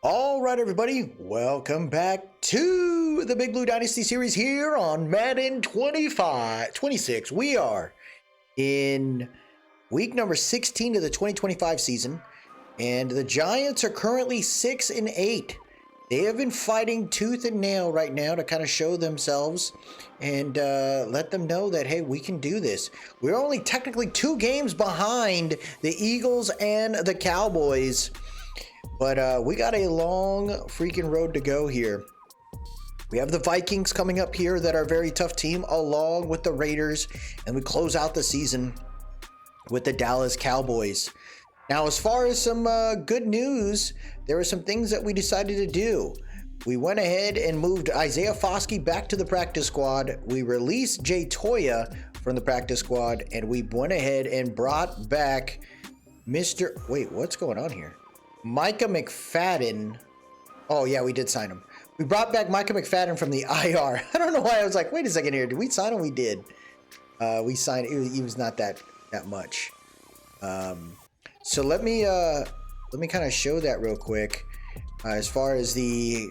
All right, everybody, welcome back to the Big Blue Dynasty Series here on Madden 26. We are in week number 16 of the 2025 season, and the Giants are currently 6-8. They have been fighting tooth and nail right now to kind of show themselves and let them know that, hey, we can do this. We're only technically 2 games behind the Eagles and the Cowboys. But we got a long freaking road to go here. We have the Vikings coming up here that are a very tough team, along with the Raiders. And we close out the season with the Dallas Cowboys. Now, as far as some good news, there were some things that we decided to do. We went ahead and moved Isaiah Foskey back to the practice squad. We released Jay Toya from the practice squad. And we went ahead and brought back Wait, what's going on here? Micah McFadden. Oh, yeah, we did sign him. We brought back Micah McFadden from the IR. I don't know why I was like, wait a second here. Did we sign him? We did. We signed. He was not that much. So let me kind of show that real quick as far as the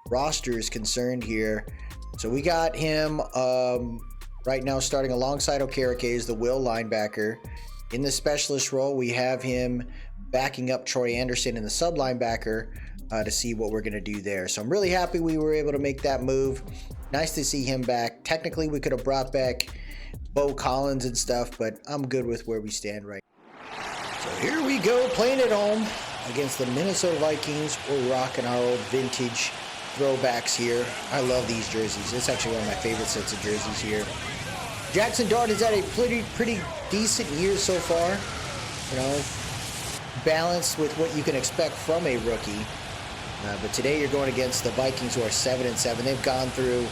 roster is concerned here. So we got him right now starting alongside Okereke as the will linebacker. In the specialist role, we have him backing up Troy Anderson in the sub linebacker to see what we're going to do there. So I'm really happy we were able to make that move. Nice to see him back. Technically, we could have brought back Bo Collins and stuff, but I'm good with where we stand right now. So here we go, playing at home against the Minnesota Vikings. We're rocking our old vintage throwbacks here. I love these jerseys. It's actually one of my favorite sets of jerseys here. Jackson Dart has had a pretty decent year so far. You know, balanced with what you can expect from a rookie. But today you're going against the Vikings, who are 7-7. They've gone through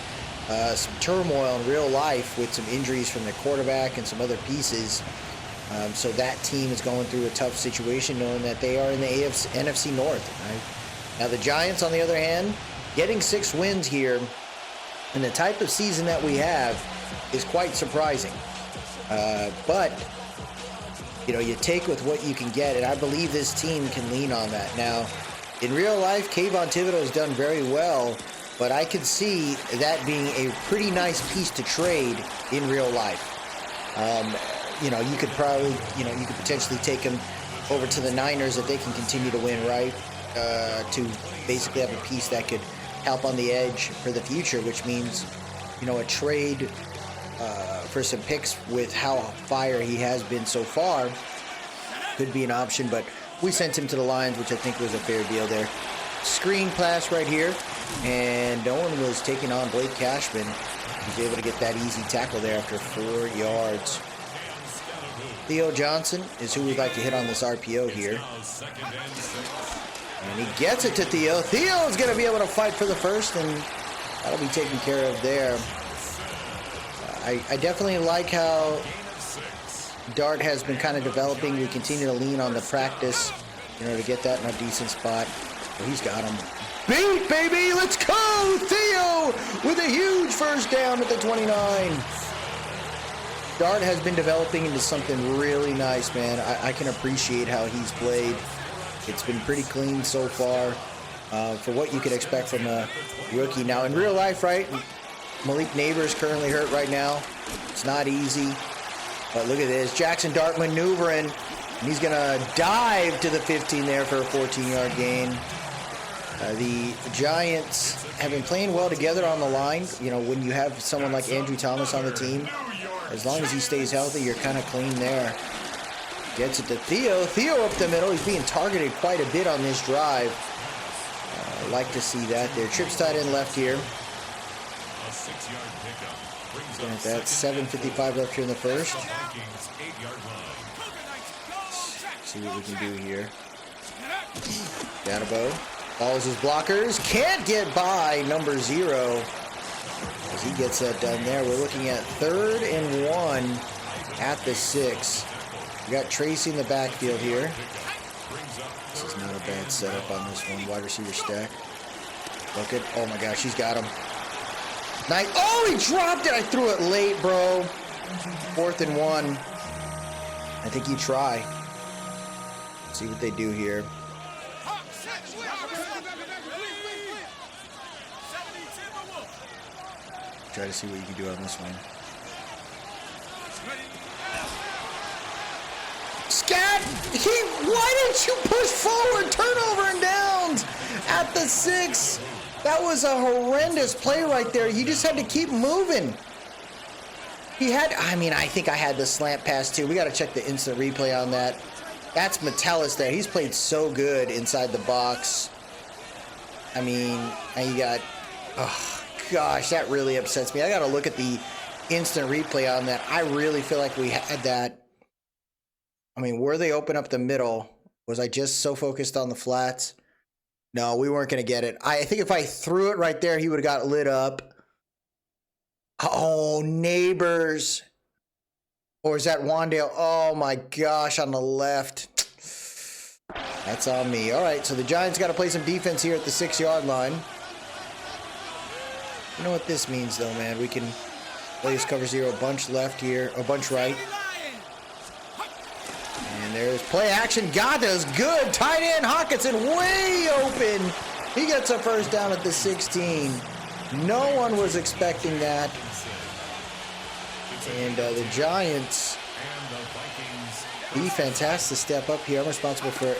some turmoil in real life with some injuries from their quarterback and some other pieces. So that team is going through a tough situation, knowing that they are in the NFC North. Right? Now the Giants, on the other hand, getting 6 wins here, and the type of season that we have is quite surprising. But you know, you take with what you can get, and I believe this team can lean on that. Now, in real life, Kayvon Thibodeau has done very well, but I could see that being a pretty nice piece to trade in real life. You know, you could probably, you could potentially take him over to the Niners if they can continue to win, right? To basically have a piece that could help on the edge for the future, which means, you know, a trade for some picks with how fire he has been so far could be an option, but we sent him to the Lions, which I think was a fair deal there. Screen pass right here, and no one was taking on Blake Cashman. He was able to get that easy tackle there after 4 yards. Theo Johnson is who we'd like to hit on this RPO here. And he gets it to Theo. Theo's going to be able to fight for the first, and that'll be taken care of there. I definitely like how Dart has been kind of developing. We continue to lean on the practice, to get that in a decent spot. Oh, he's got him. Beat, baby! Let's go! Theo with a huge first down at the 29. Dart has been developing into something really nice, man. I can appreciate how he's played. It's been pretty clean so far for what you could expect from a rookie. Now, in real life, right, Malik Neighbors currently hurt right now. It's not easy. But look at this. Jackson Dart maneuvering. And he's going to dive to the 15 there for a 14-yard gain. The Giants have been playing well together on the line. You know, when you have someone like Andrew Thomas on the team, as long as he stays healthy, you're kind of clean there. Gets it to Theo. Theo up the middle. He's being targeted quite a bit on this drive. I like to see that there. Trips tight end left here. That's 7:55 left here in the first. See what we can do here. Databow follows his blockers. Can't get by number 0 as he gets that done there. We're looking at 3rd and 1 at the 6. We got Tracy in the backfield here. This is not a bad setup on this one. Wide receiver stack. Look at, oh my gosh, he's got him. Nice. Oh, he dropped it. I threw it late, bro. 4th and 1. I think you try. Let's see what they do here. Try to see what you can do on this one. Scat! Why didn't you push forward? Turnover and downs at the 6. That was a horrendous play right there. You just had to keep moving. I think I had the slant pass too. We got to check the instant replay on that. That's Metellus there. He's played so good inside the box. I mean, and you got, oh gosh, that really upsets me. I got to look at the instant replay on that. I really feel like we had that. I mean, where they open up the middle, was I just so focused on the flats? No, we weren't going to get it. I think if I threw it right there, he would have got lit up. Oh, Neighbors. Or is that Wandale? Oh my gosh, on the left. That's on me. All right, so the Giants got to play some defense here at the 6-yard line. You know what this means, though, man? We can play this cover 0, bunch left here, or bunch right. And there's play action. God, that was good. Tight end Hawkinson way open. He gets a first down at the 16. No one was expecting that. And the Giants defense has to step up here. I'm responsible for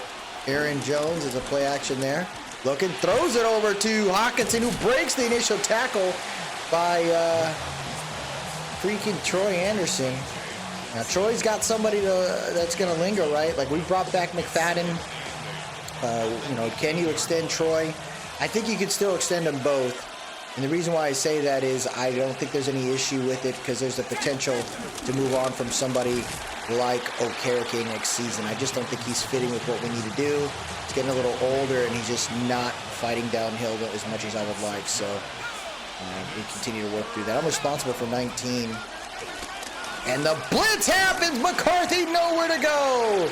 Aaron Jones as a play action there. Looking, throws it over to Hawkinson, who breaks the initial tackle by freaking Troy Anderson. Now, Troy's got somebody that's going to linger, right? Like, we brought back McFadden. Can you extend Troy? I think you could still extend them both. And the reason why I say that is I don't think there's any issue with it because there's the potential to move on from somebody like Okereke next season. I just don't think he's fitting with what we need to do. He's getting a little older, and he's just not fighting downhill as much as I would like. So we continue to work through that. I'm responsible for 19. And the blitz happens. McCarthy nowhere to go.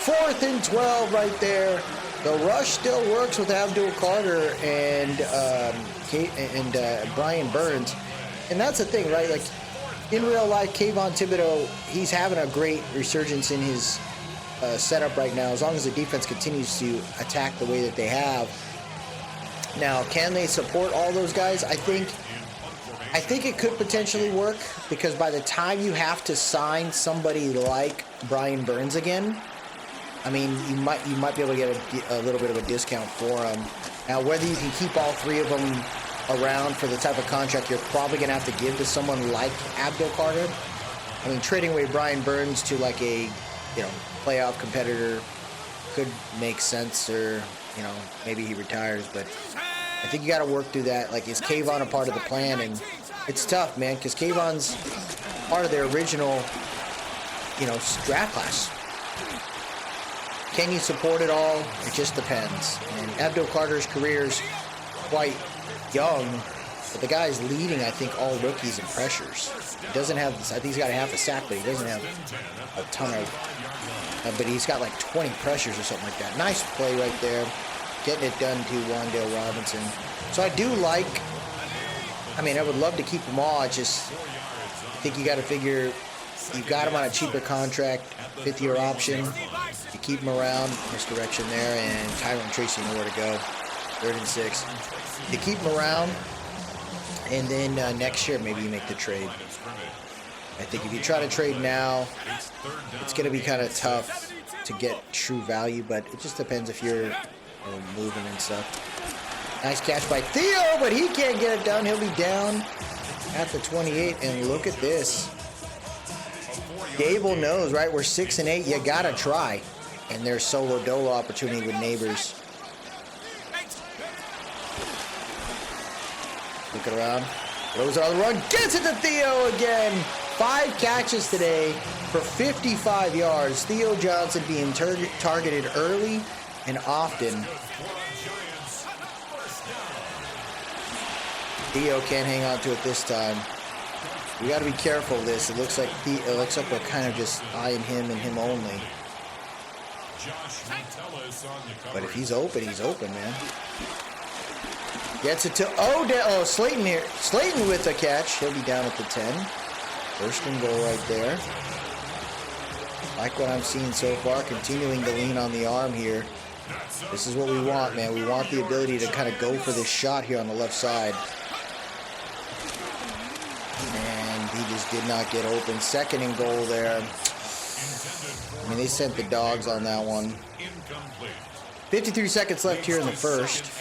4th and 12 right there. The rush still works with Abdul Carter and Brian Burns. And that's the thing, right? Like, in real life, Kayvon Thibodeau, he's having a great resurgence in his setup right now, as long as the defense continues to attack the way that they have. Now, can they support all those guys? I think it could potentially work, because by the time you have to sign somebody like Brian Burns again, I mean, you might be able to get a little bit of a discount for him. Now, whether you can keep all 3 of them around for the type of contract you're probably going to have to give to someone like Abdul Carter. I mean, trading away Brian Burns to like a, playoff competitor could make sense, or, maybe he retires, but I think you got to work through that. Like, is Kayvon a part of the plan? And it's tough, man, because Kayvon's part of their original, draft class. Can you support it all? It just depends. And Abdul Carter's career is quite young, but the guy's leading, I think, all rookies in pressures. He doesn't have, I think he's got a half a sack, but he doesn't have a ton of, but he's got like 20 pressures or something like that. Nice play right there. Getting it done to Wandale Robinson. So I do like, I would love to keep them all. I think you got to figure, you got him on a cheaper contract, 5th-year option. You keep him around, misdirection there, and Tyron Tracy nowhere to go. 3rd and 6. You keep him around, and then next year maybe you make the trade. I think if you try to trade now, it's going to be kind of tough to get true value, but it just depends if you're moving and stuff. Nice catch by Theo, but he can't get it done. He'll be down at the 28, and look at this. Gable knows, right? We're 6 and 8. You got to try. And there's solo dolo opportunity with Neighbors. Look around. Throws it on the run. Gets it to Theo again. 5 catches today for 55 yards. Theo Johnson being targeted early and often. Theo can't hang on to it this time. We got to be careful of this. It looks like we're kind of just eyeing him and him only. But if he's open, man. Gets it to Odell. Oh, Slayton here. Slayton with the catch. He'll be down at the 10. 1st and goal right there. Like what I'm seeing so far. Continuing to lean on the arm here. This is what we want, man. We want the ability to kind of go for this shot here on the left side. And he just did not get open. Second and goal there. I mean, they sent the dogs on that one. 53 seconds left here in the first.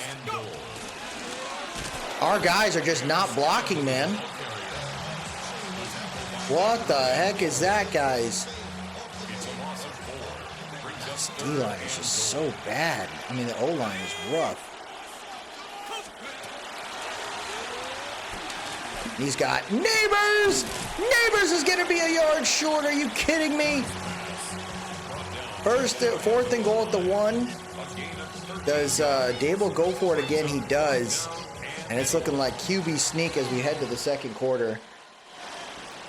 Our guys are just not blocking, man. What the heck is that, guys? This D-line is just so bad. I mean, the O-line is rough. He's got Neighbors! Neighbors is going to be a yard short. Are you kidding me? Fourth and goal at the 1. Does Dable go for it again? He does. And it's looking like QB sneak as we head to the second quarter.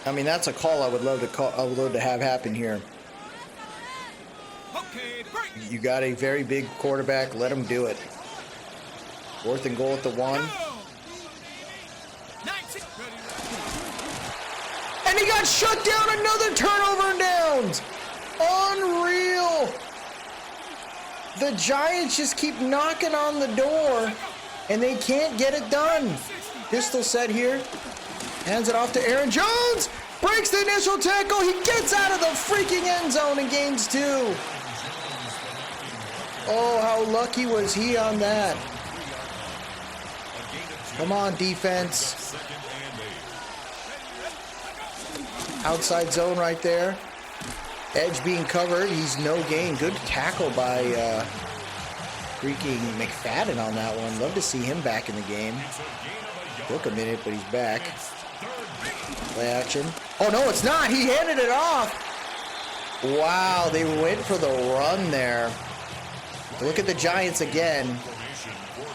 I mean, that's a call I would love to call. I would love to have happen here. You got a very big quarterback. Let him do it. Fourth and goal at the 1. And he got shut down. Another turnover and downs. Unreal. The Giants just keep knocking on the door, and they can't get it done. Pistol set here. Hands it off to Aaron Jones. Breaks the initial tackle. He gets out of the freaking end zone and gains 2. Oh, how lucky was he on that? Come on, defense. Outside zone right there. Edge being covered. He's no gain. Good tackle by freaking McFadden on that one. Love to see him back in the game. Took a minute, but he's back. Play action. Oh, no, it's not. He handed it off. Wow, they went for the run there. Look at the Giants again.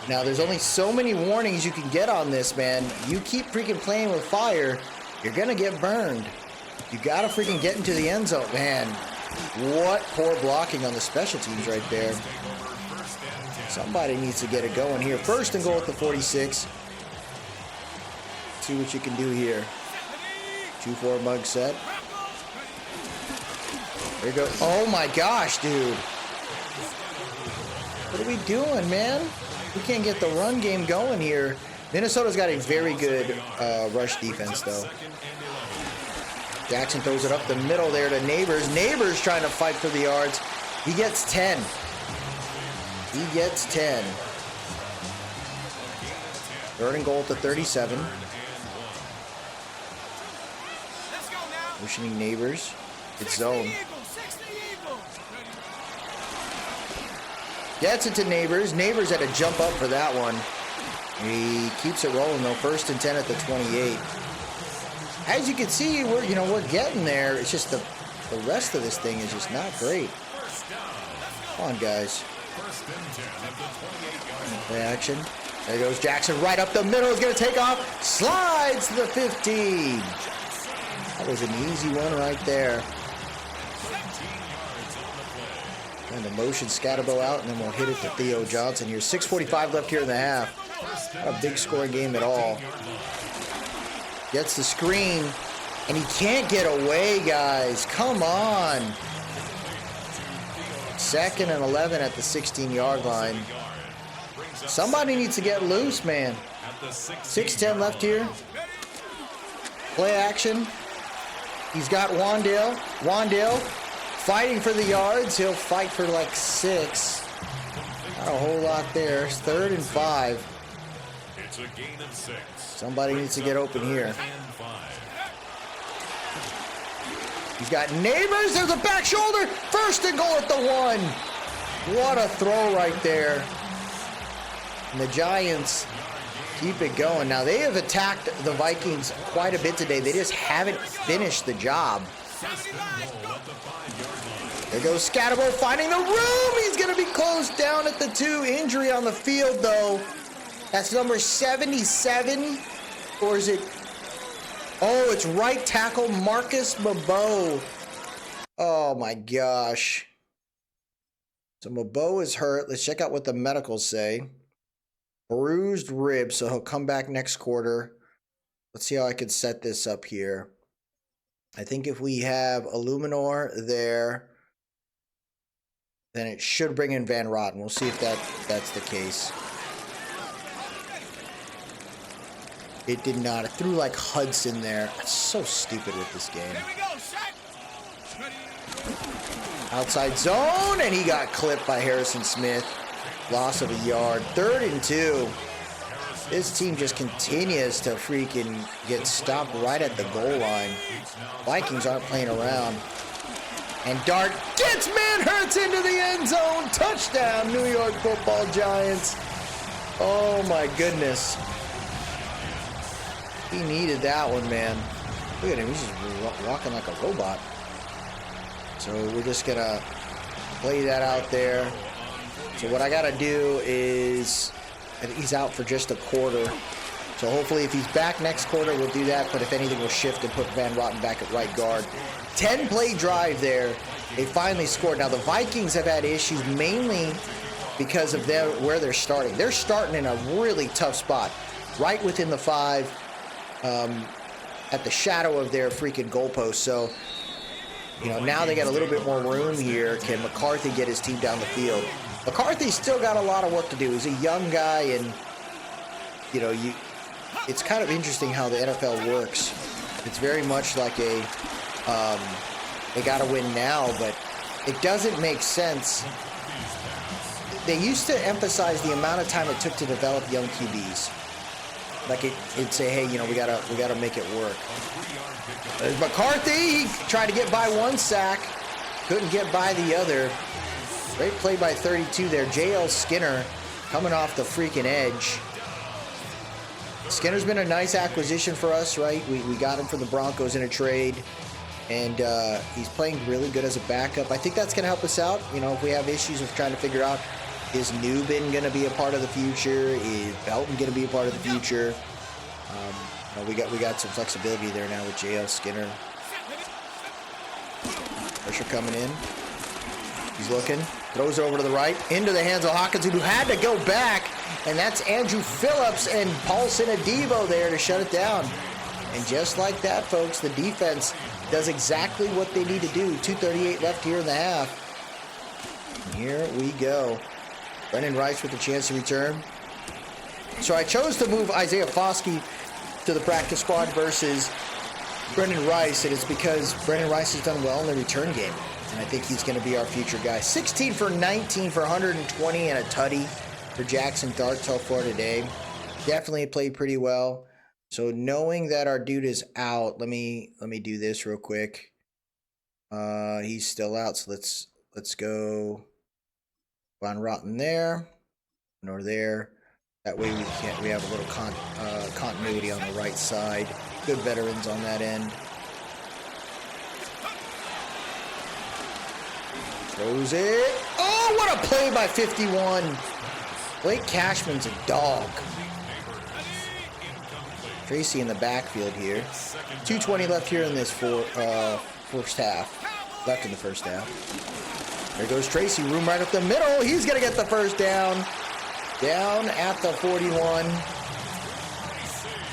Now, there's only so many warnings you can get on this, man. You keep freaking playing with fire, you're going to get burned. You got to freaking get into the end zone. Man, what poor blocking on the special teams right there. Somebody needs to get it going here. First and goal at the 46. See what you can do here. 2-4 mug set. There you go. Oh my gosh, dude. What are we doing, man? We can't get the run game going here. Minnesota's got a very good rush defense, though. Jackson throws it up the middle there to Neighbors. Neighbors trying to fight for the yards. He gets 10. He gets 10. Third and goal at the 37. Motioning Neighbors. It's zone. Gets it to Neighbors. Neighbors had to jump up for that one. He keeps it rolling though. First and 10 at the 28. As you can see, we're getting there. It's just the rest of this thing is just not great. Come on, guys. Play action. There goes Jackson right up the middle. He's going to take off. Slides to the 15. That was an easy one right there. And the motion Scatterbo out, and then we'll hit it to Theo Johnson here. 6:45 left here in the half. Not a big scoring game at all. Gets the screen, and he can't get away, guys. Come on. Second and 11 at the 16-yard line. Somebody needs to get loose, man. 6:10 left here. Play action. He's got Wandale. Wandale fighting for the yards. He'll fight for like 6. Not a whole lot there. It's 3rd and 5. It's a gain of 6. Somebody needs to get open here. He's got Neighbors. There's a back shoulder. First and goal at the 1. What a throw right there. And the Giants keep it going. Now, they have attacked the Vikings quite a bit today. They just haven't finished the job. There goes Scatterbo finding the room. He's going to be closed down at the 2. Injury on the field, though. That's number 77. Or is it? Oh, it's right tackle Marcus Mabeau. Oh, my gosh. So Mabeau is hurt. Let's check out what the medicals say. Bruised ribs, so he'll come back next quarter. Let's see how I can set this up here. I think if we have Illuminor there, then it should bring in Van Rotten. We'll see if that's the case. It did not. It threw like Hudson there. That's so stupid with this game. Outside zone, and he got clipped by Harrison Smith. Loss of a yard. 3rd and 2. This team just continues to freaking get stopped right at the goal line. Vikings aren't playing around. And Dart gets Manhurts into the end zone. Touchdown, New York Football Giants. Oh my goodness. He needed that one, man. Look at him. He's just walking like a robot. So we're just going to play that out there. So what I got to do is, I think he's out for just a quarter. So hopefully if he's back next quarter, we'll do that. But if anything, we'll shift and put Van Rotten back at right guard. 10-play drive there. They finally scored. Now, the Vikings have had issues mainly because of where they're starting. They're starting in a really tough spot, right within the 5, at the shadow of their freaking goalpost. So, you know, now they got a little bit more room here. Can McCarthy get his team down the field? McCarthy's still got a lot of work to do. He's a young guy, and, you know, it's kind of interesting how the NFL works. It's very much like a, they got to win now, but it doesn't make sense. They used to emphasize the amount of time it took to develop young QBs. Like it'd say, hey, you know, we gotta make it work. There's McCarthy. He tried to get by one sack, couldn't get by the other. Great play by 32 there. J.L. Skinner coming off the freaking edge. Skinner's been a nice acquisition for us, right? We got him from the Broncos in a trade, and he's playing really good as a backup. I think that's going to help us out. You know, if we have issues with trying to figure out, is Newbin going to be a part of the future? Is Belton going to be a part of the future? You know, we got some flexibility there now with J.L. Skinner. Pressure coming in. He's looking. Throws it over to the right. Into the hands of Hawkins, who had to go back. And that's Andrew Phillips and Paulson Adebo there to shut it down. And just like that, folks, the defense does exactly what they need to do. 2:38 left here in the half. And here we go. Brendan Rice with a chance to return. So I chose to move Isaiah Foskey to the practice squad versus Brendan Rice, and it's because Brendan Rice has done well in the return game. And I think he's going to be our future guy. 16 for 19 for 120 and a tutty for Jackson Dart so far today. Definitely played pretty well. So knowing that our dude is out, let me do this real quick. He's still out, so let's go Von Rotten there, nor there. That way we have a little continuity on the right side. Good veterans on that end. Throws it. Oh, what a play by 51. Blake Cashman's a dog. Tracy in the backfield here. 2:20 left here in this first half. Left in the first half. There goes Tracy. Room right up the middle. He's going to get the first down. Down at the 41.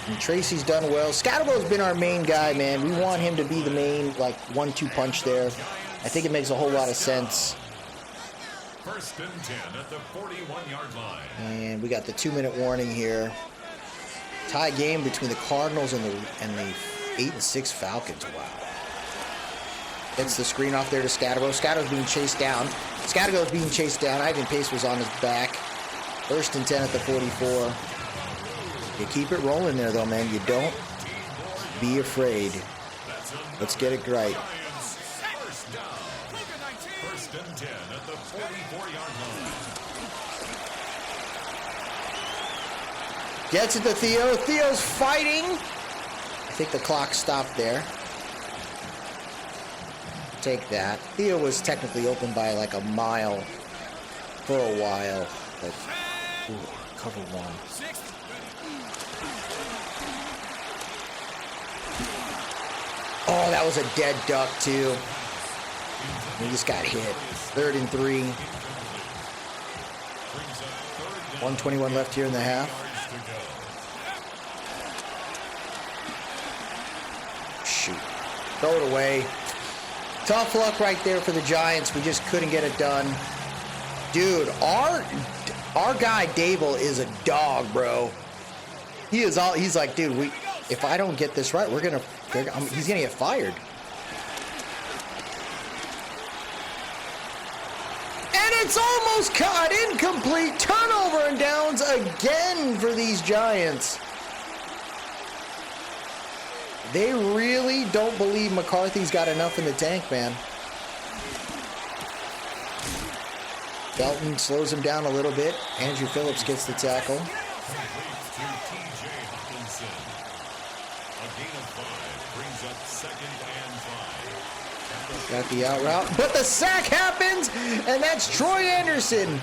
And Tracy's done well. Scatterbo's been our main guy, man. We want him to be the main, like, 1-2 punch there. I think it makes a whole lot of sense. First and 10 at the 41-yard line. And we got the 2-minute warning here. Tie game between the Cardinals and the 8-6 Falcons. Wow. Gets the screen off there to Scatterbo. Scatterbo's being chased down. Scatterbo's being chased down. Ivan Pace was on his back. First and 10 at the 44. You keep it rolling there, though, man. You don't be afraid. Let's get it right. First and 10 at the 44-yard line. Gets it to Theo. Theo's fighting. I think the clock stopped there. Take that. Theo was technically open by like a mile for a while, but cover one. Oh, that was a dead duck too. He just got hit. 3rd and 3. 1:21 left here in the half. Shoot. Throw it away. Tough luck right there for the Giants. We just couldn't get it done. Dude, our guy Dable is a dog, bro. He's like, dude, if I don't get this right, he's gonna get fired. And it's almost caught, incomplete, turnover and downs again for these Giants. They really don't believe McCarthy's got enough in the tank, man. Belton slows him down a little bit. Andrew Phillips gets the tackle. Got the out route, but the sack happens, and that's Troy Anderson.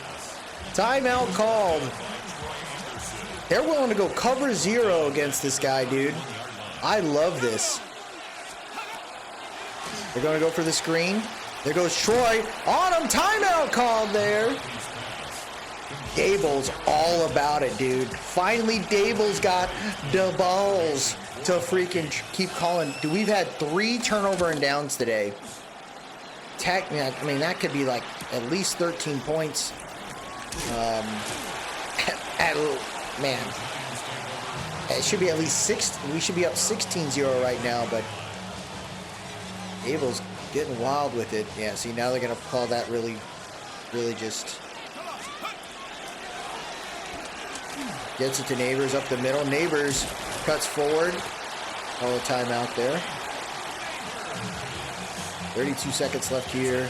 Timeout called. They're willing to go cover 0 against this guy, dude. I love this. They're going to go for the screen. There goes Troy on him. Timeout called there. Dable's all about it, dude. Finally, Dable's got the balls to freaking keep calling. Dude, we've had 3 turnover and downs today. I mean, that could be like at least 13 points. Man, it should be at least 6. We should be up 16-0 right now, but Dable's getting wild with it. Yeah, see, now they're going to call that really just... Gets it to Neighbors up the middle. Neighbors cuts forward. Call a timeout there. 32 seconds left here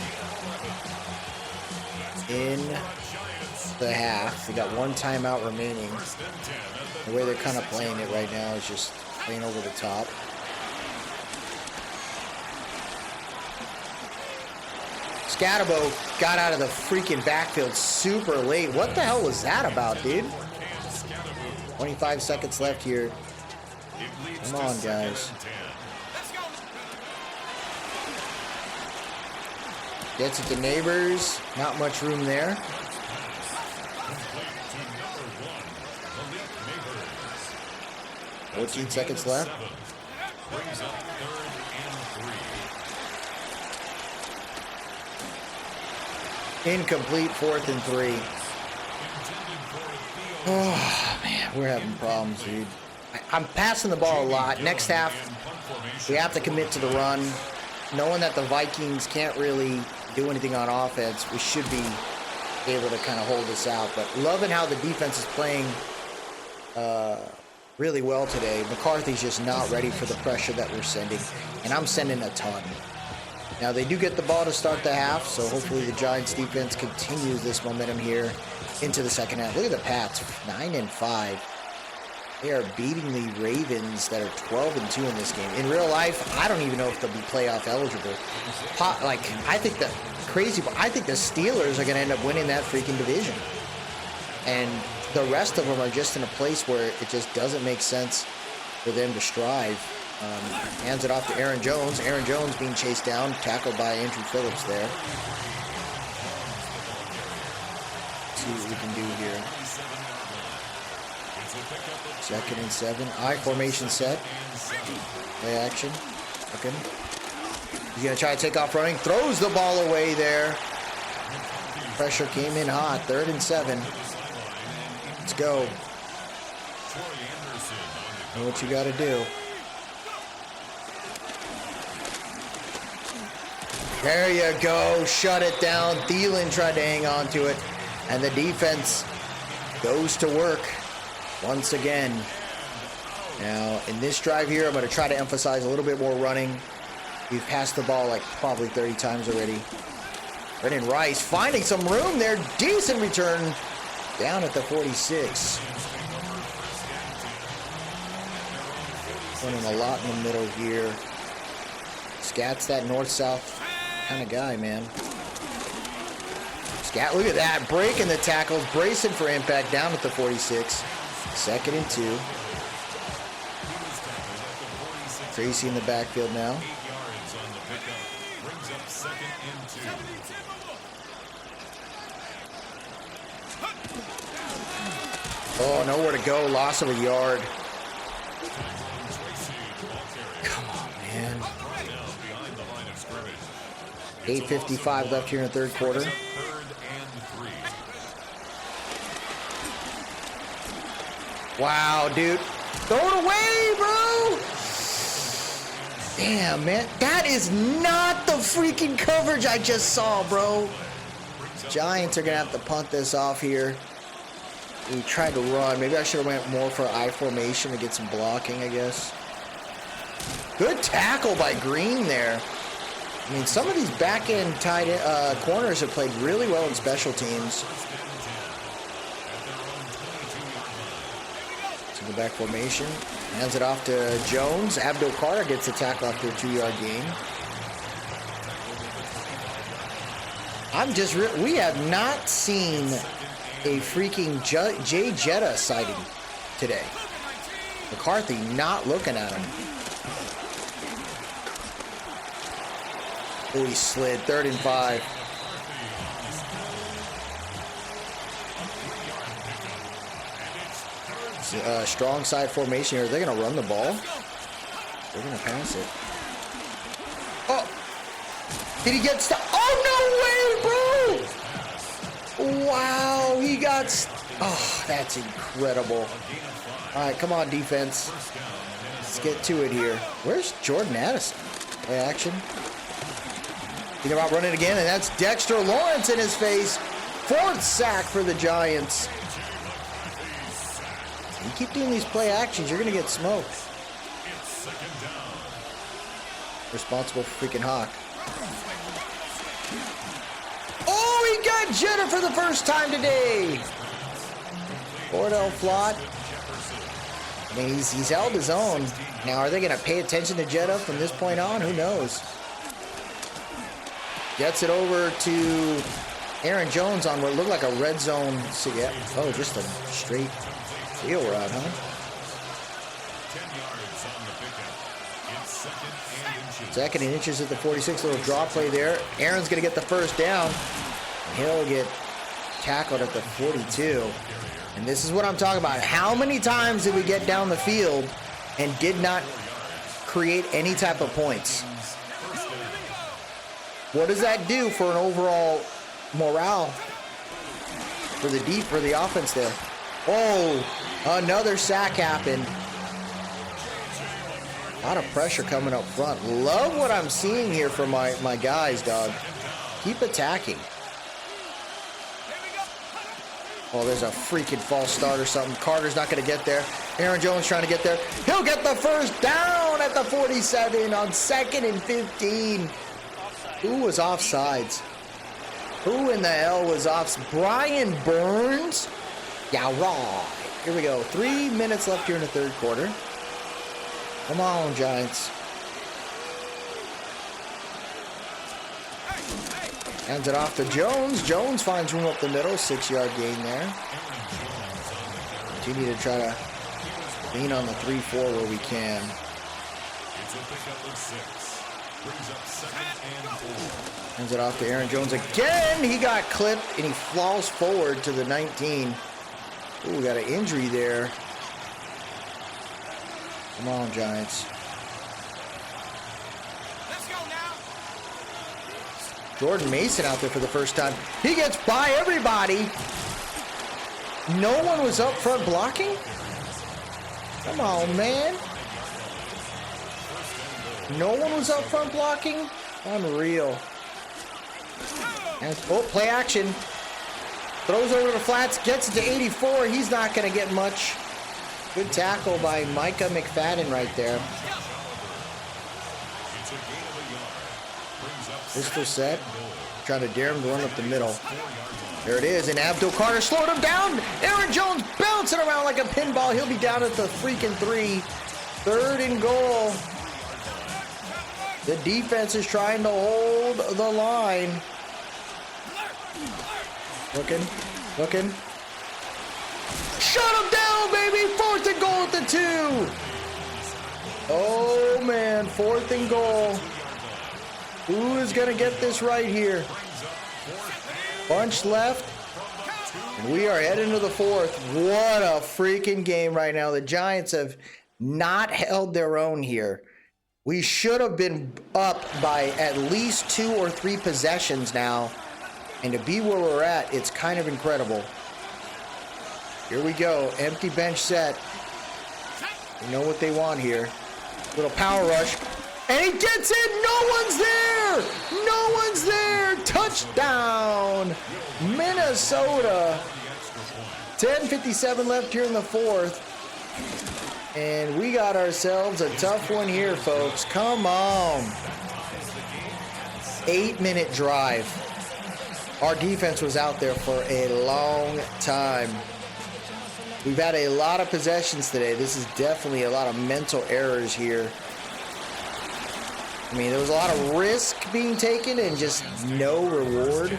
in the half. We got 1 timeout remaining. The way they're kind of playing it right now is just playing over the top. Scatterbo got out of the freaking backfield super late. What the hell was that about, dude? 25 seconds left here. Come on, guys. Gets it to Neighbors. Not much room there. 14 seconds left. Incomplete, 4th and 3. Oh, man, we're having problems, dude. I'm passing the ball a lot. Next half, we have to commit to the run. Knowing that the Vikings can't really do anything on offense, we should be able to kind of hold this out. But loving how the defense is playing really well today. McCarthy's just not ready for the pressure that we're sending, and I'm sending a ton. Now, they do get the ball to start the half, so hopefully the Giants defense continues this momentum here into the second half. Look at the Pats, 9-5. They are beating the Ravens that are 12-2 in this game. In real life, I don't even know if they'll be playoff eligible. I think the Steelers are going to end up winning that freaking division. And the rest of them are just in a place where it just doesn't make sense for them to strive. Hands it off to Aaron Jones. Aaron Jones being chased down, tackled by Andrew Phillips there. Let's see what we can do here. 2nd and 7. I formation set. Play action. Okay. He's going to try to take off running. Throws the ball away there. Pressure came in hot. 3rd and 7. Let's go. Know what you got to do. There you go. Shut it down. Thielen tried to hang on to it. And the defense goes to work once again. Now, in this drive here, I'm going to try to emphasize a little bit more running. We've passed the ball like probably 30 times already. Brendan Rice finding some room there. Decent return down at the 46. Running a lot in the middle here. Scat's that north-south kind of guy, man. Scat, look at that. Breaking the tackles, bracing for impact down at the 46. 2nd and 2. Tracy in the backfield now. Oh, nowhere to go. Loss of a yard. Come on, man. 8:55 left here in the 3rd quarter. Wow, dude. Throw it away, bro. Damn, man. That is not the freaking coverage I just saw, bro. Giants are going to have to punt this off here. We tried to run. Maybe I should have went more for I formation to get some blocking, I guess. Good tackle by Green there. I mean, some of these back-end tight corners have played really well in special teams. So the back formation. Hands it off to Jones. Abdul Carter gets the tackle after a 2-yard gain. We have not seen a freaking Jay Jetta sighting today. McCarthy not looking at him. Oh, he slid. 3rd and 5. Strong side formation here. They're going to run the ball. They're going to pass it. Oh! Did he get stuck? Oh, no way, bro! Wow, he got... Oh, that's incredible. All right, come on, defense. Let's get to it here. Where's Jordan Addison? Play action. Thinking about running again, and that's Dexter Lawrence in his face. 4th sack for the Giants. You keep doing these play actions, you're going to get smoked. Responsible for freaking Hawk. Oh, he got Jetta for the first time today. Cordell Flott. I mean, he's held his own. Now, are they going to pay attention to Jetta from this point on? Who knows? Gets it over to Aaron Jones on what looked like a red zone. So, yeah. Oh, just a straight wheel route, huh? 2nd and inches at the 46. Little draw play there. Aaron's going to get the first down. He'll get tackled at the 42. And this is what I'm talking about. How many times did we get down the field and did not create any type of points? What does that do for an overall morale for the offense there? Oh, another sack happened. A lot of pressure coming up front. Love what I'm seeing here from my guys, dog. Keep attacking. Oh, there's a freaking false start or something. Carter's not going to get there. Aaron Jones trying to get there. He'll get the first down at the 47 on 2nd and 15. Who was offsides? Who in the hell was off? Brian Burns? Yeah, right. Here we go. 3 minutes left here in the 3rd quarter. Come on, Giants. Hands it off to Jones. Jones finds room up the middle. 6-yard gain there. Continue to try to lean on the 3-4 where we can. Hands it off to Aaron Jones again. He got clipped, and he falls forward to the 19. Ooh, we got an injury there. Come on, Giants. Let's go now. Jordan Mason out there for the first time. He gets by everybody. No one was up front blocking? Come on, man. No one was up front blocking? Unreal. And, oh, play action. Throws over the flats, gets it to 84. He's not going to get much. Good tackle by Micah McFadden right there. This for set. Trying to dare him to run up the middle. There it is, and Abdul Carter slowed him down. Aaron Jones bouncing around like a pinball. He'll be down at the freaking 3. 3rd and goal. The defense is trying to hold the line. Looking. Shut him down, baby! 4th and goal at the 2. Oh, man, 4th and goal. Who is going to get this right here? Bunch left. And we are heading to the 4th. What a freaking game right now. The Giants have not held their own here. We should have been up by at least 2 or 3 possessions now. And to be where we're at, it's kind of incredible. Here we go. Empty bench set. You know what they want here. Little power rush. And he gets it. No one's there. No one's there. Touchdown. Minnesota. 10:57 left here in the fourth. And we got ourselves a tough one here, folks. Come on. 8-minute drive. Our defense was out there for a long time. We've had a lot of possessions today. This is definitely a lot of mental errors here. I mean, there was a lot of risk being taken and just no reward.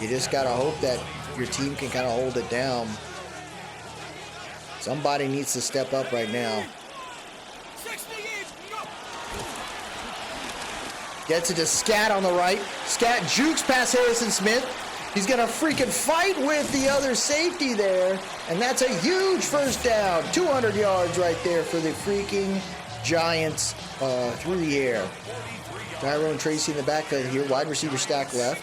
You just got to hope that your team can kind of hold it down. Somebody needs to step up right now. Gets it to Scat on the right. Scat jukes past Harrison Smith. He's going to freaking fight with the other safety there. And that's a huge first down. 200 yards right there for the freaking Giants through the air. Tyrone Tracy in the backfield here. Wide receiver stack left.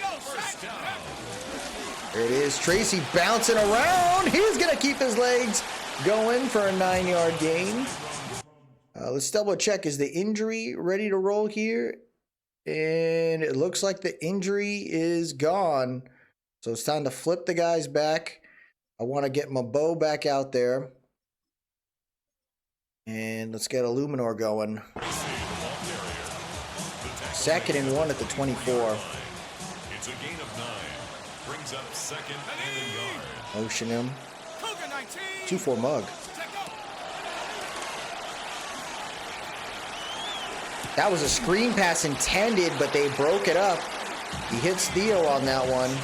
There it is. Tracy bouncing around. He's going to keep his legs going for a 9-yard gain. Let's double check. Is the injury ready to roll here? And it looks like the injury is gone. So it's time to flip the guys back. I want to get my bow back out there. And let's get Illuminor going. 2nd and 1 at the 24. It's a gain of 9. Brings up 2nd and a yard. Motion him. 2-4 mug. That was a screen pass intended, but they broke it up. He hits Theo on that one.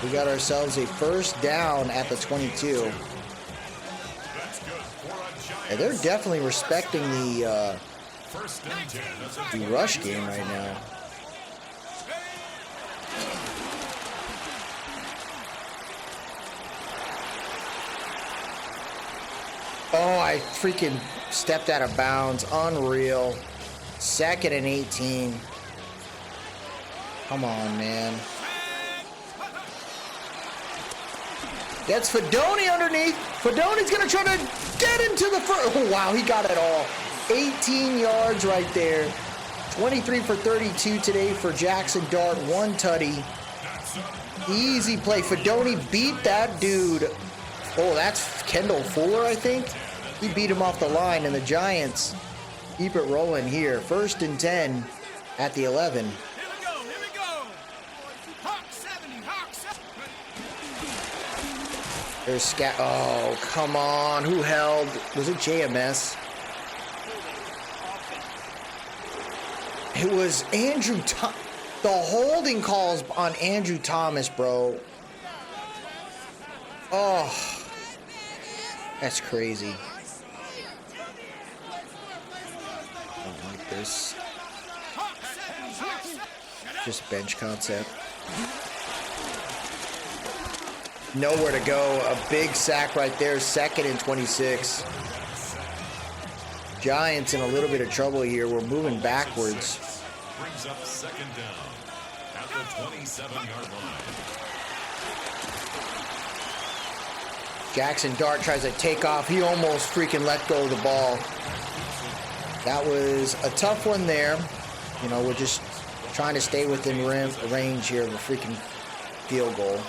We got ourselves a first down at the 22. And they're definitely respecting the rush game right now. Oh, I freaking stepped out of bounds. Unreal. 2nd and 18. Come on, man. That's Fedoni underneath. Fedoni's going to try to get into the first. Oh, wow, he got it all. 18 yards right there. 23 for 32 today for Jackson Dart. 1 tutty. Easy play. Fedoni beat that dude. Oh, that's Kendall Fuller, I think. He beat him off the line, and the Giants keep it rolling here. 1st and 10 at the 11. Here we go. Hawk 70, Hawk 70. There's Scat. Oh, come on. Who held? Was it JMS? It was Andrew Thomas. The holding calls on Andrew Thomas, bro. Oh, that's crazy. I don't like this. Just bench concept. Nowhere to go. A big sack right there. 2nd and 26. Giants in a little bit of trouble here. We're moving backwards. Brings up 2nd down at the 27-yard line. Jackson Dart tries to take off. He almost freaking let go of the ball. That was a tough one there. You know, we're just trying to stay within range here of a freaking field goal.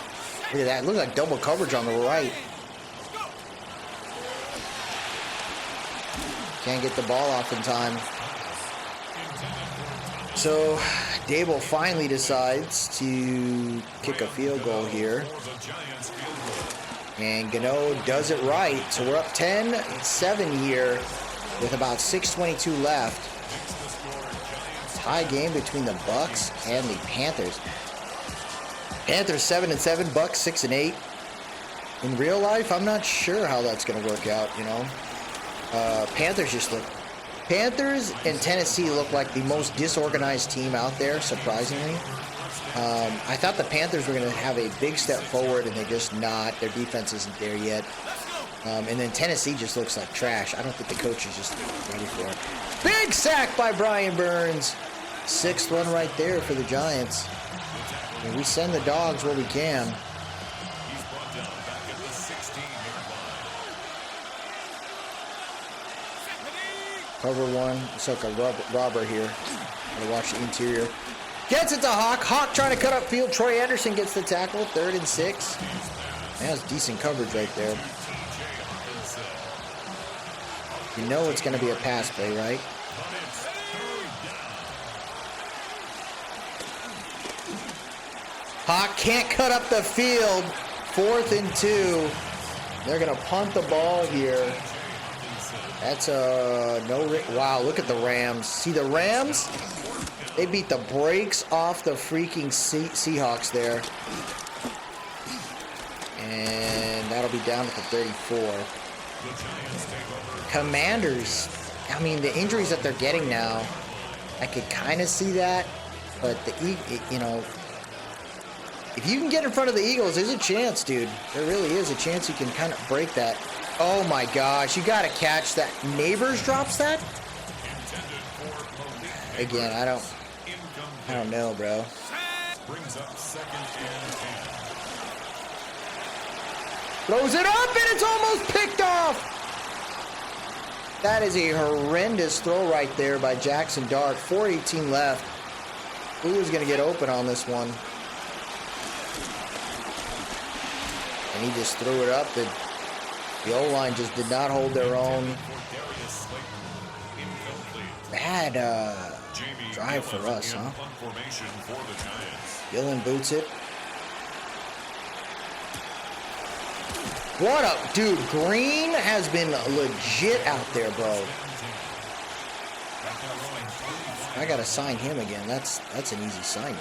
Look at that. It looks like double coverage on the right. Can't get the ball off in time. So Dable finally decides to kick a field goal here. And Gano does it right. So we're up 10-7 here with about 6:22 left. Tie game between the Bucks and the Panthers. Panthers 7-7, Bucks 6-8. In real life, I'm not sure how that's going to work out, you know. Panthers and Tennessee look like the most disorganized team out there, surprisingly. I thought the Panthers were going to have a big step forward, and they're just not. Their defense isn't there yet. And then Tennessee just looks like trash. I don't think the coach is just ready for it. Big sack by Brian Burns. 6th one right there for the Giants. And we send the dogs where we can. He's brought down back at the 16-yard Cover one. It's like a robber here. Gotta watch the interior. Gets it to Hawk. Hawk trying to cut up field. Troy Anderson gets the tackle. 3rd and 6. That's decent coverage right there. You know it's going to be a pass play, right? Hawk can't cut up the field. 4th and 2. They're going to punt the ball here. That's a no. Wow, look at the Rams. See the Rams? They beat the brakes off the freaking Seahawks there. And that'll be down at the 34. Commanders. I mean, the injuries that they're getting now, I could kind of see that. But you know, if you can get in front of the Eagles, there's a chance, dude. There really is a chance you can kind of break that. Oh my gosh, you gotta catch that. Neighbors drops that? Again, I don't know, bro. Brings up 2nd and 10. Throws it up and it's almost picked off. That is a horrendous throw right there by Jackson Dart. 4:18 left. Who is gonna get open on this one? And he just threw it up. The O-line just did not hold their own. Bad drive for us, huh? Gillen boots it. What up, dude? Green has been legit out there, bro. I gotta sign him again. That's an easy signing.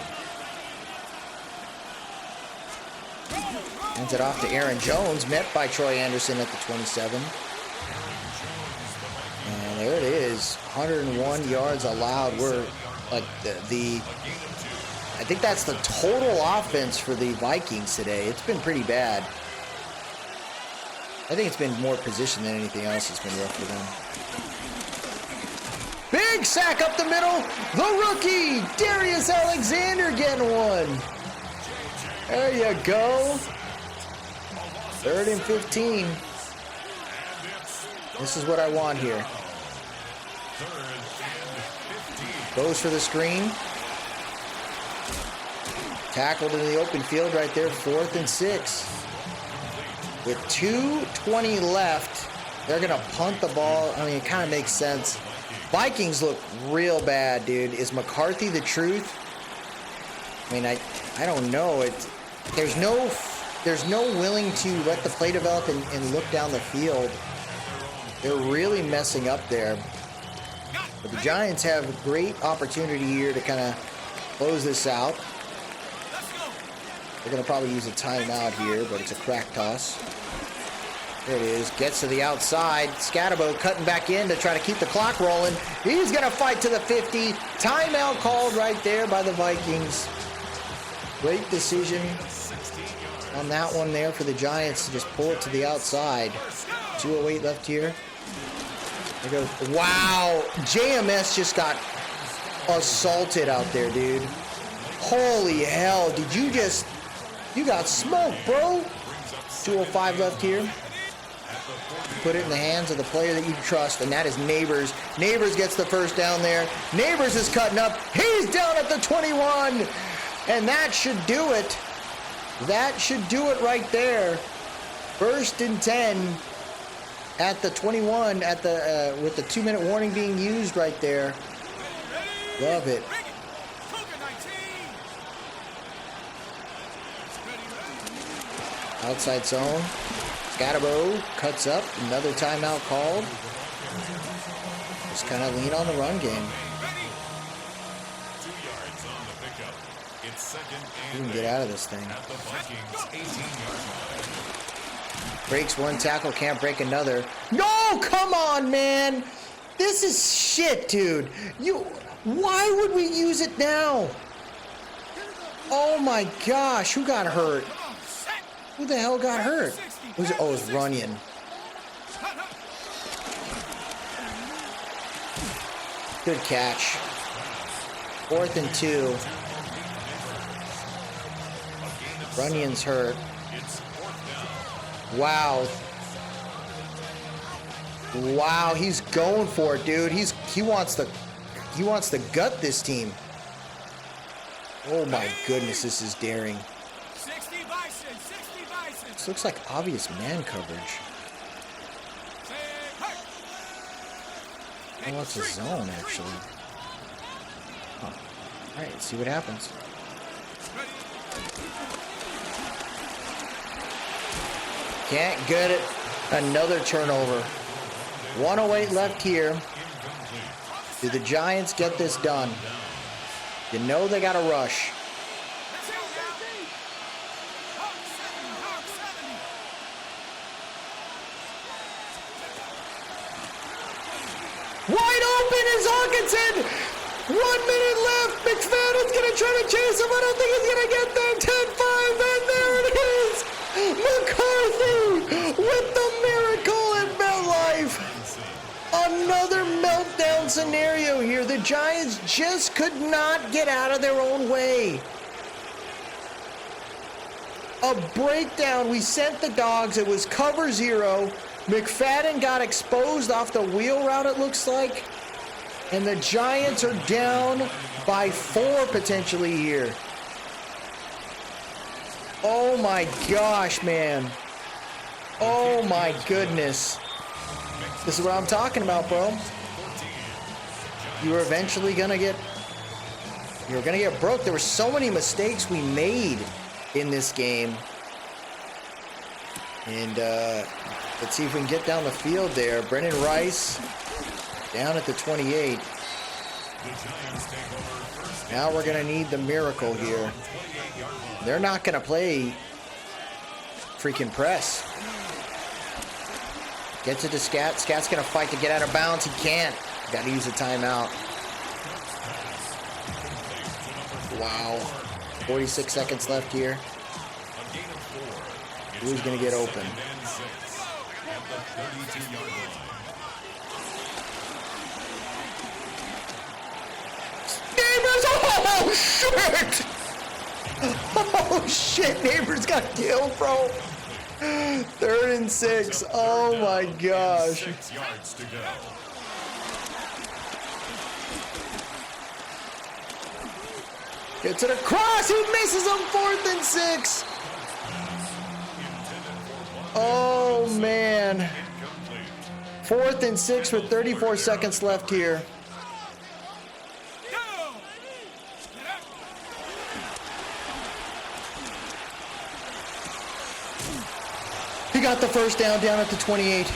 Hands it off to Aaron Jones, met by Troy Anderson at the 27. And there it is, 101 yards allowed. We're like I think that's the total offense for the Vikings today. It's been pretty bad. I think it's been more position than anything else that's been rough for them. Big sack up the middle. The rookie, Darius Alexander, getting one. There you go. 3rd and 15. This is what I want here. Goes for the screen. Tackled in the open field right there. 4th and 6. With 2:20 left, they're going to punt the ball. I mean, it kind of makes sense. Vikings look real bad, dude. Is McCarthy the truth? I mean, I don't know. There's no willing to let the play develop and look down the field. They're really messing up there. But the Giants have a great opportunity here to kind of close this out. They're going to probably use a timeout here, but it's a crack toss. There it is. Gets to the outside. Scatterbo cutting back in to try to keep the clock rolling. He's going to fight to the 50. Timeout called right there by the Vikings. Great decision on that one there for the Giants to just pull it to the outside. 2:08 left here. There goes. Wow. JMS just got assaulted out there, dude. Holy hell. Did you just... You got smoked, bro. 2:05 left here. Put it in the hands of the player that you trust, and that is Neighbors. Neighbors gets the first down there. Neighbors is cutting up. He's down at the 21. And that should do it. That should do it right there. 1st and 10 at the 21 at the with the 2-minute warning being used right there. Love it. Outside zone. Scatterbo cuts up. Another timeout called. Just kind of lean on the run game. 2 yards on the pickup. It's 2nd You and can get out of this thing. at the Vikings 18-yard line. Breaks one tackle, can't break another. No, come on, man. This is shit, dude. Why would we use it now? Oh my gosh, who got hurt? Who the hell got hurt? It was Runyon. Good catch. 4th and 2. Runyon's hurt. Wow. Wow, he's going for it, dude. He's he wants to gut this team. Oh my goodness, this is daring. 60 Bison, 60 Bison. This looks like obvious man coverage. Oh, it's a zone, actually. Huh. All right, let's see what happens. Can't get it. Another turnover. 1:08 left here. Do the Giants get this done? You know they got to rush. Wide open is Hawkinson. 1 minute left. McFadden's going to try to chase him. I don't think he's going to get there. 10-5, and there it is. McCarthy with the miracle in MetLife. Another meltdown scenario here. The Giants just could not get out of their own way. A breakdown. We sent the dogs. It was cover 0. McFadden got exposed off the wheel route, it looks like. And the Giants are down by 4 potentially here. Oh my gosh, man. Oh my goodness. This is what I'm talking about, bro. You're eventually gonna get broke. There were so many mistakes we made in this game. And let's see if we can get down the field there. Brendan Rice down at the 28. Now we're going to need the miracle here. They're not going to play freaking press. Gets it to Scat. Scat's going to fight to get out of bounds. He can't. Got to use a timeout. Wow. 46 seconds left here. Who's going to get open? Neighbors! Oh, shit! Oh, shit. Neighbors got killed, bro. 3rd and 6. Oh, my gosh. 6 yards to go. Gets it across. He misses him. 4th and 6. Oh, man. 4th and 6 with 34 seconds left here. He got the first down at the 28.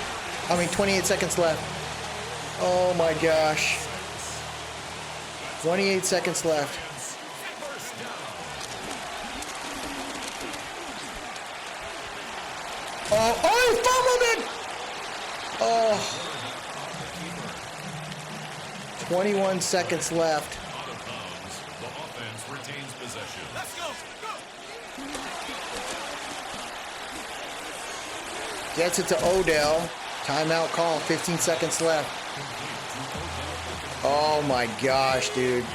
28 seconds left. Oh, my gosh. 28 seconds left. Oh, he fumbled it! Oh. 21 seconds left. Out of bounds. The offense retains possession. Let's go. Gets it to Odell. Timeout call. 15 seconds left. Oh my gosh, dude.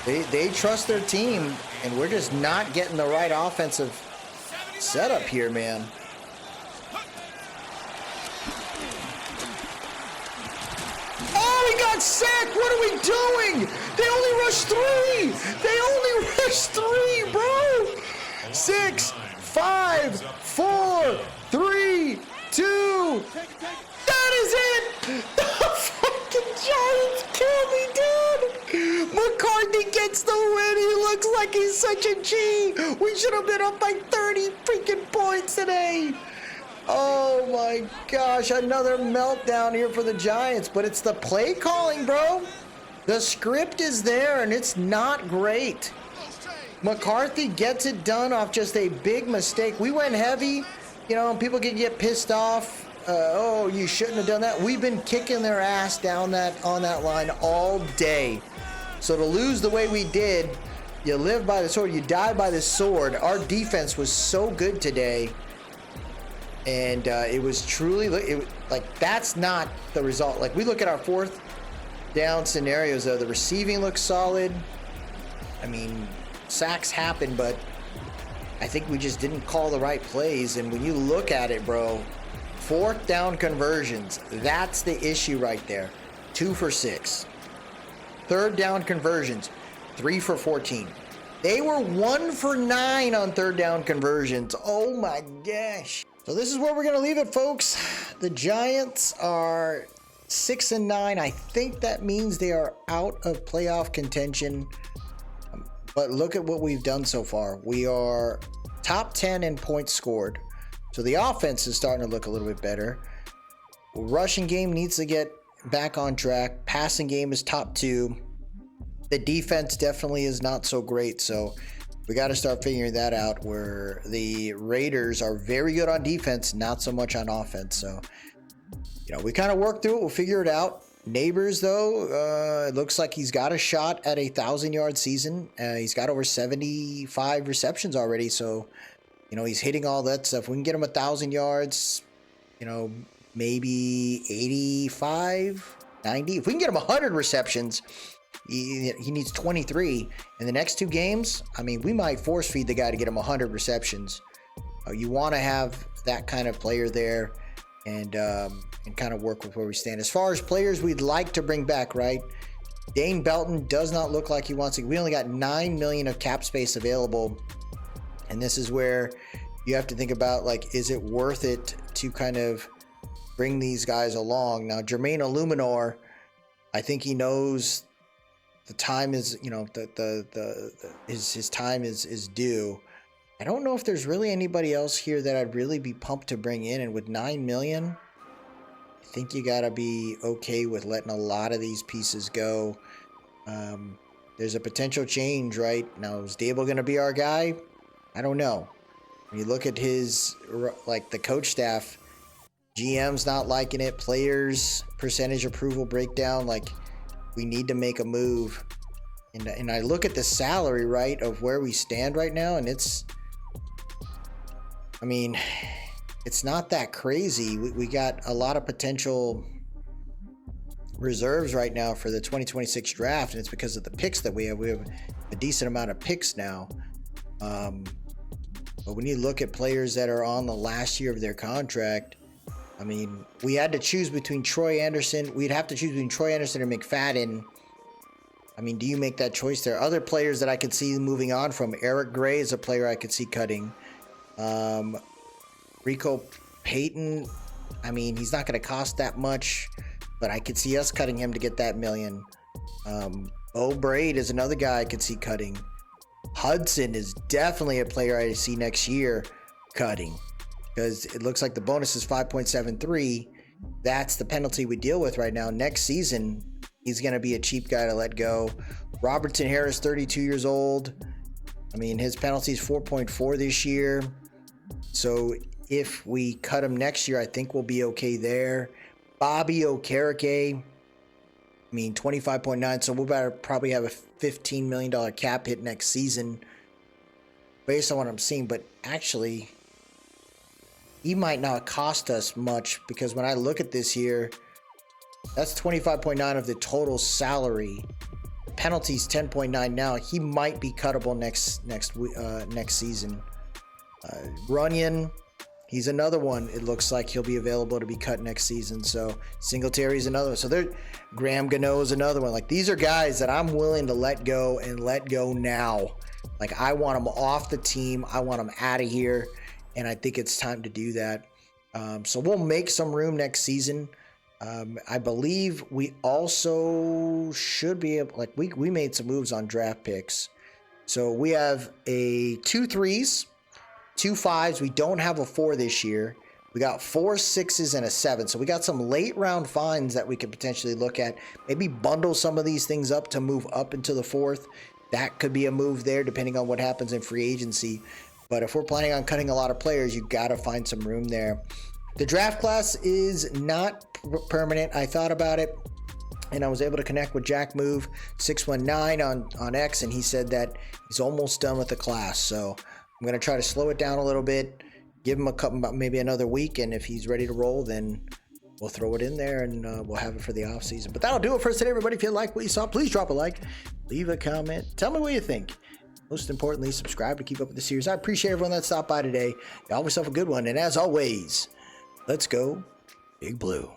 They trust their team, and we're just not getting the right offensive setup here, man. Oh, he got sacked. What are we doing? They only rushed 3. They only rushed 3, bro. 6, 5, 4, 3, 2. That is it. The fucking Giants killed me, dude. McCarthy gets the win. He looks like he's such a G. We should have been up by 30 freaking points today. Oh my gosh, another meltdown here for the Giants, but it's the play calling, bro. The script is there and it's not great. McCarthy gets it done off just a big mistake. We went heavy, you know, people can get pissed off. Oh, you shouldn't have done that. We've been kicking their ass down on that line all day. So to lose the way we did, you live by the sword, you die by the sword. Our defense was so good today. And it was truly, like, that's not the result. Like, we look at our 4th down scenarios, though. The receiving looks solid. I mean, sacks happen, but I think we just didn't call the right plays. And when you look at it, bro, 4th down conversions, that's the issue right there. 2 for 6. Third down conversions, 3 for 14. They were 1 for 9 on third down conversions. Oh my gosh. So this is where we're going to leave it, folks. The Giants are 6-9. I think that means they are out of playoff contention. But look at what we've done so far. We are top 10 in points scored. So the offense is starting to look a little bit better. Rushing game needs to get back on track. Passing game is top 2. The defense definitely is not so great. So we got to start figuring that out, where the Raiders are very good on defense, not so much on offense. So, we kind of work through it. We'll figure it out. Neighbors, though, it looks like he's got a shot at a 1,000-yard season. He's got over 75 receptions already. So, he's hitting all that stuff. We can get him 1,000 yards, maybe 85, 90. If we can get him 100 receptions, he needs 23. In the next 2 games, we might force feed the guy to get him 100 receptions. You want to have that kind of player there and kind of work with where we stand. As far as players we'd like to bring back, right? Dane Belton does not look like he wants to. We only got $9 million of cap space available. And this is where you have to think about, is it worth it to kind of bring these guys along? Now, Jermaine Illuminor, I think he knows the time is, his time is due. I don't know if there's really anybody else here that I'd really be pumped to bring in. And with $9 million, I think you got to be okay with letting a lot of these pieces go. There's a potential change, right? Now, is Dable going to be our guy? I don't know. When you look at his, the coach staff, GM's not liking it. Players, percentage approval breakdown, we need to make a move. And I look at the salary, right, of where we stand right now, and it's not that crazy. We got a lot of potential reserves right now for the 2026 draft, and it's because of the picks that we have. We have a decent amount of picks now. But when you look at players that are on the last year of their contract, we had to choose between Troy Anderson. We'd have to choose between Troy Anderson or McFadden. Do you make that choice? There are other players that I could see moving on from. Eric Gray is a player I could see cutting. Rico Payton, he's not going to cost that much, but I could see us cutting him to get that $1 million. Bo Braid is another guy I could see cutting. Hudson is definitely a player I see next year cutting, because it looks like the bonus is 5.73. That's the penalty we deal with right now. Next season, he's going to be a cheap guy to let go. Robertson Harris, 32 years old. His penalty is 4.4 this year. So if we cut him next year, I think we'll be okay there. Bobby Okereke, 25.9. So we'll better probably have a $15 million cap hit next season based on what I'm seeing. But actually, he might not cost us much, because when I look at this here, that's 25.9 of the total salary. The penalty's 10.9 now. He might be cuttable next season. Runyon, he's another one. It looks like he'll be available to be cut next season. So Singletary's another one. So Graham Gano is another one. These are guys that I'm willing to let go, and let go now. I want them off the team. I want them out of here. And I think it's time to do that. So we'll make some room next season. I believe we also should be able, we made some moves on draft picks. So we have 2 3s, 2 5s. We don't have a 4 this year. We got 4 6s and a 7. So we got some late round finds that we could potentially look at. Maybe bundle some of these things up to move up into the 4th. That could be a move there, depending on what happens in free agency. But if we're planning on cutting a lot of players, you got to find some room there. The draft class is not permanent. I thought about it, and I was able to connect with Jack Move 619 on X, and he said that he's almost done with the class. So I'm going to try to slow it down a little bit, give him maybe another week, and if he's ready to roll, then we'll throw it in there, and we'll have it for the off season. But that'll do it for us today, everybody. If you like what you saw, please drop a like, leave a comment, tell me what you think. Most importantly, subscribe to keep up with the series. I appreciate everyone that stopped by today. Y'all have yourself a good one. And as always, let's go Big Blue.